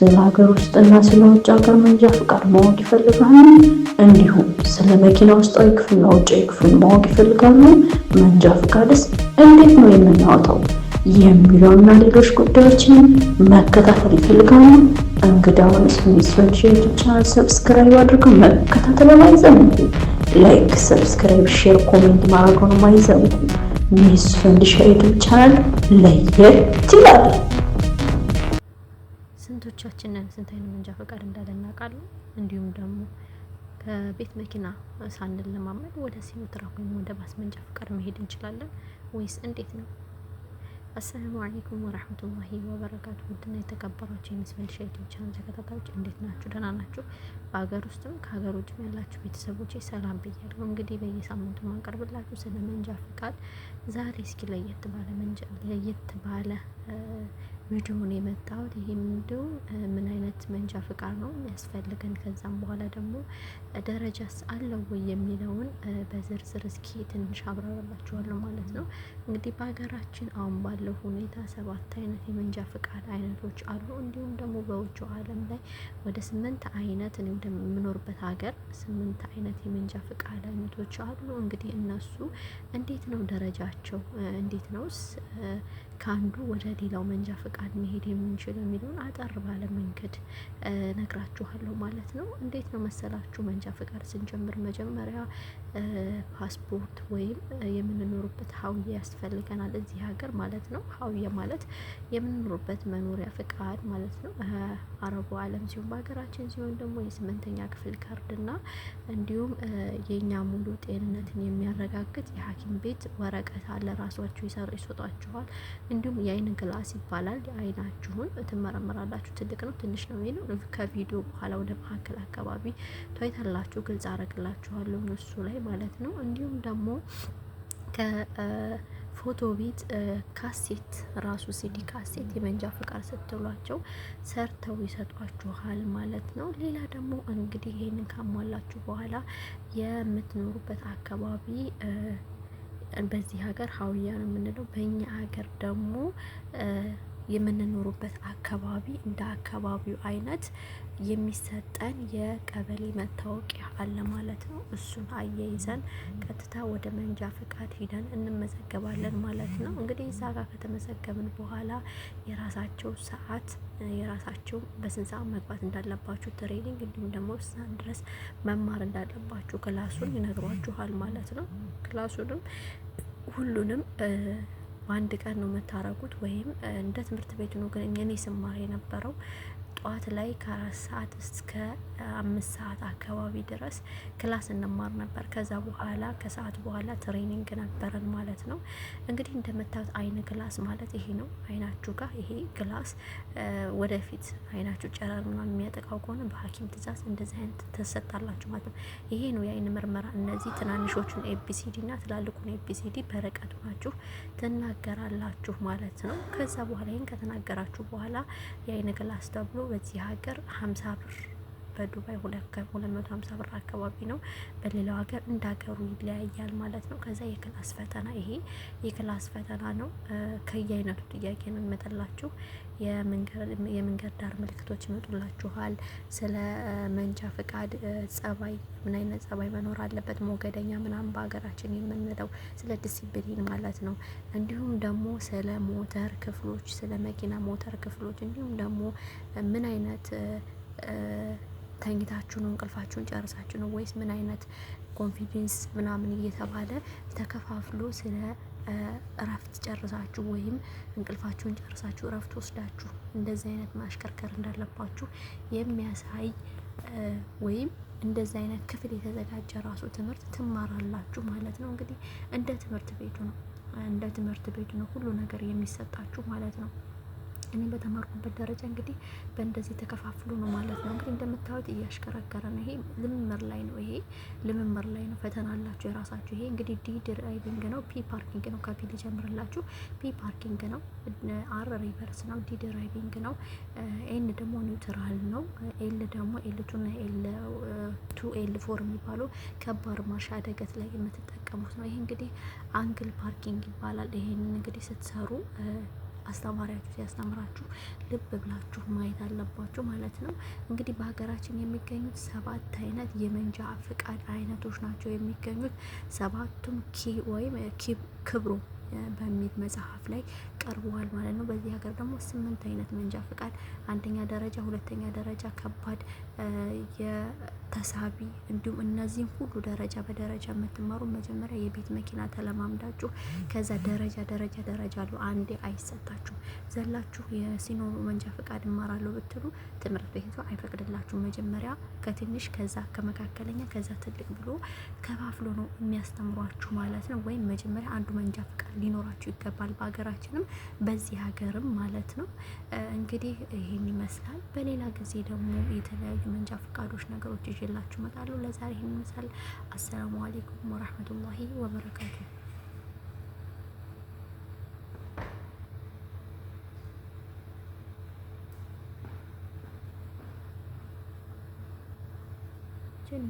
ስለ ሀገር ውስጥና ስለ ውጭ ሀገር መንጃ ፍቃድ ማወቅ ይፈልጋሉ? እንዲሁም ስለ መኪና ውስጣዊ ክፍልና ውጫዊ ክፍል ማወቅ ይፈልጋሉ? መንጃ ፍቃድስ እንዴት ነው የምናወጣው? የሚለውና ሌሎች ጉዳዮችን መከታተል ይፈልጋሉ? እንግዳውንስ ሚስ ፈንድሻ ዩቲዩብ ቻናል ሰብስክራይብ አድርገው መከታተል አይዘንጉ። ላይክ፣ ሰብስክራይብ፣ ሼር፣ ኮሜንት ማድረጉን አይዘንጉ። ሚስ ፈንድሻ ዩቲዩብ ቻናል ለየት ይላል። ስንቶቻችንን ስንት አይነት መንጃ ፈቃድ እንዳለ እናውቃለን? እንዲሁም ደግሞ ከቤት መኪና ሳንለማመድ ወደ ሲኖትራክ ወይም ወደ ባስ መንጃ ፈቃድ መሄድ እንችላለን ወይስ እንዴት ነው? አሰላሙ አለይኩም ወራህመቱላሂ ወበረካቱ። ውድና የተከበራችሁ የሚስ ፈንድሻ ዩቲዩብ ቻናል ተከታታዮች እንዴት ናችሁ? ደህና ናችሁ? በሀገር ውስጥም ከሀገር ውጭም ያላችሁ ቤተሰቦቼ ሰላም ብያለሁ። እንግዲህ በየሳምንቱ ማቀርብላችሁ ስለ መንጃ ፈቃድ ዛሬ እስኪ ለየት ባለ ቪዲዮ ነው የመጣሁት። ይሄም ቪዲዮ ምን አይነት መንጃ ፈቃድ ነው የሚያስፈልገን፣ ከዛም በኋላ ደግሞ ደረጃስ አለው ወይ የሚለውን በዝርዝር እስኪ ትንሽ አብራራላችኋለሁ ማለት ነው። እንግዲህ በሀገራችን አሁን ባለው ሁኔታ 7 አይነት የመንጃ ፈቃድ አይነቶች አሉ። እንዲሁም ደግሞ በውጭው ዓለም ላይ ወደ 8 አይነት እኔ እንደምኖርበት ሀገር 8 አይነት የመንጃ ፈቃድ አይነቶች አሉ። እንግዲህ እነሱ እንዴት ነው ደረጃቸው፣ እንዴት ነውስ ከአንዱ ወደ ሌላው መንጃ ፈቃድ መሄድ የምንችለው የሚለውን አጠር ባለ መንገድ ነግራችኋለሁ ማለት ነው። እንዴት ነው መሰላችሁ? መንጃ ፈቃድ ስንጀምር መጀመሪያ ፓስፖርት ወይም የምንኖርበት ሀውያ ያስፈልገናል እዚህ ሀገር ማለት ነው። ሀውያ ማለት የምንኖርበት መኖሪያ ፈቃድ ማለት ነው። አረቡ ዓለም ሲሆን በሀገራችን ሲሆን ደግሞ የ8ኛ ክፍል ካርድ እና እንዲሁም የእኛ ሙሉ ጤንነትን የሚያረጋግጥ የሐኪም ቤት ወረቀት አለ። ራሷችሁ ይሰጧችኋል። እንዲሁም የአይን ግላስ ይባላል። የአይናችሁን ትመረመራላችሁ። ትልቅ ነው ትንሽ ነው የሚለው ከቪዲዮ በኋላ ወደ መካከል አካባቢ ታይታላችሁ። ግልጽ አረግላችኋለሁ እሱ ላይ ማለት ነው። እንዲሁም ደግሞ ከፎቶ ቤት ካሴት ራሱ ሲዲ ካሴት የመንጃ ፈቃድ ስትሏቸው ሰርተው ይሰጧችኋል ማለት ነው። ሌላ ደግሞ እንግዲህ ይሄንን ካሟላችሁ በኋላ የምትኖሩበት አካባቢ በዚህ ሀገር ሀውያ ነው የምንለው። በእኛ ሀገር ደግሞ የምንኖሩበት አካባቢ እንደ አካባቢው አይነት የሚሰጠን የቀበሌ መታወቂያ አለ ማለት ነው። እሱን አያይዘን ቀጥታ ወደ መንጃ ፈቃድ ሂደን እንመዘገባለን ማለት ነው። እንግዲህ እዛ ጋር ከተመዘገብን በኋላ የራሳቸው ሰዓት የራሳቸው በስንት ሰዓት መግባት እንዳለባችሁ ትሬኒንግ፣ እንዲሁም ደግሞ እስከ ድረስ መማር እንዳለባችሁ ክላሱን ይነግሯችኋል ማለት ነው። ክላሱንም ሁሉንም በአንድ ቀን ነው የምታረጉት ወይም እንደ ትምህርት ቤቱ ነው። ግን እኔ ስማር የነበረው ጠዋት ላይ ከ4 ሰዓት እስከ 5 ሰዓት አካባቢ ድረስ ክላስ እንማር ነበር። ከዛ በኋላ ከሰዓት በኋላ ትሬኒንግ ነበረን ማለት ነው። እንግዲህ እንደምታዩት አይን ግላስ ማለት ይሄ ነው። አይናችሁ ጋር ይሄ ግላስ ወደፊት አይናችሁ ጨረር ምናምን የሚያጠቃው ከሆነ በሐኪም ትእዛዝ እንደዚህ አይነት ተሰጣላችሁ ማለት ነው። ይሄ ነው የአይን ምርመራ። እነዚህ ትናንሾቹን ኤቢሲዲ እና ትላልቁን ኤቢሲዲ በርቀቱ ናችሁ ትናገራላችሁ ማለት ነው። ከዛ በኋላ ይሄን ከተናገራችሁ በኋላ የአይን ግላስ ተብሎ በዚህ ሀገር 50 ብር፣ በዱባይ 250 ብር አካባቢ ነው። በሌላው ሀገር እንዳገሩ ይለያያል ማለት ነው። ከዛ የክላስ ፈተና፣ ይሄ የክላስ ፈተና ነው። ከየአይነቱ ጥያቄ ነው የሚመጣላችሁ። የመንገድ ዳር ምልክቶች ይመጡላችኋል። ስለ መንጃ ፈቃድ ጸባይ፣ ምን አይነት ጸባይ መኖር አለበት፣ ሞገደኛ ምናምን በሀገራችን የምንለው ስለ ዲሲፕሊን ማለት ነው። እንዲሁም ደግሞ ስለ ሞተር ክፍሎች፣ ስለ መኪና ሞተር ክፍሎች፣ እንዲሁም ደግሞ ምን አይነት ተኝታችሁ ነው እንቅልፋችሁን ጨርሳችሁ ነው ወይስ ምን አይነት ኮንፊደንስ ምናምን እየተባለ ተከፋፍሎ ስለ እረፍት ጨርሳችሁ ወይም እንቅልፋችሁን ጨርሳችሁ እረፍት ወስዳችሁ እንደዚህ አይነት ማሽከርከር እንዳለባችሁ የሚያሳይ ወይም እንደዚህ አይነት ክፍል የተዘጋጀ ራሱ ትምህርት ትማራላችሁ ማለት ነው። እንግዲህ እንደ ትምህርት ቤቱ ነው ሁሉ ነገር የሚሰጣችሁ ማለት ነው። እኔ በተማርኩበት ደረጃ እንግዲህ በእንደዚህ ተከፋፍሎ ነው ማለት ነው። እንግዲህ እንደምታዩት እያሽከረከረ ነው። ይሄ ልምምር ላይ ነው። ፈተና አላችሁ የራሳችሁ። ይሄ እንግዲህ ዲ ድራይቪንግ ነው። ፒ ፓርኪንግ ነው። ከፒ ሊጀምርላችሁ። ፒ ፓርኪንግ ነው። አር ሪቨርስ ነው። ዲ ድራይቪንግ ነው። ኤን ደግሞ ኒውትራል ነው። ኤል ደግሞ ኤል2 እና ኤል2 ኤል4 የሚባሉ ከባድ ማርሽ አደገት ላይ የምትጠቀሙት ነው። ይሄ እንግዲህ አንግል ፓርኪንግ ይባላል። ይሄን እንግዲህ ስትሰሩ አስተማሪያችሁ ሲያስተምራችሁ ልብ ብላችሁ ማየት አለባችሁ ማለት ነው። እንግዲህ በሀገራችን የሚገኙት 7 አይነት የመንጃ ፍቃድ አይነቶች ናቸው የሚገኙት። 7ቱም ወይም ክብሩ በሚል መጽሐፍ ላይ ቀርበዋል ማለት ነው። በዚህ ሀገር ደግሞ 8 አይነት መንጃ ፍቃድ፣ አንደኛ ደረጃ፣ ሁለተኛ ደረጃ፣ ከባድ፣ የተሳቢ እንዲሁም እነዚህም ሁሉ ደረጃ በደረጃ የምትማሩ መጀመሪያ የቤት መኪና ተለማምዳችሁ ከዛ ደረጃ አሉ። አንዴ አይሰጣችሁ ዘላችሁ የሲኖ መንጃ ፍቃድ እማራለሁ ብትሉ ትምህርት ቤቱ አይፈቅድላችሁም። መጀመሪያ ከትንሽ ከዛ ከመካከለኛ ከዛ ትልቅ ብሎ ከፋፍሎ ነው የሚያስተምሯችሁ ማለት ነው። ወይም መጀመሪያ አንዱ መንጃ ፍቃድ ሊኖራችሁ ይገባል። በሀገራችንም በዚህ ሀገርም ማለት ነው። እንግዲህ ይህን ይመስላል። በሌላ ጊዜ ደግሞ የተለያዩ መንጃ ፍቃዶች ነገሮች ይዤላችሁ እመጣለሁ። ለዛሬ ይህን ይመስላል። አሰላሙ አሌይኩም ወራህመቱላሂ ወበረካቱ። ጀኒ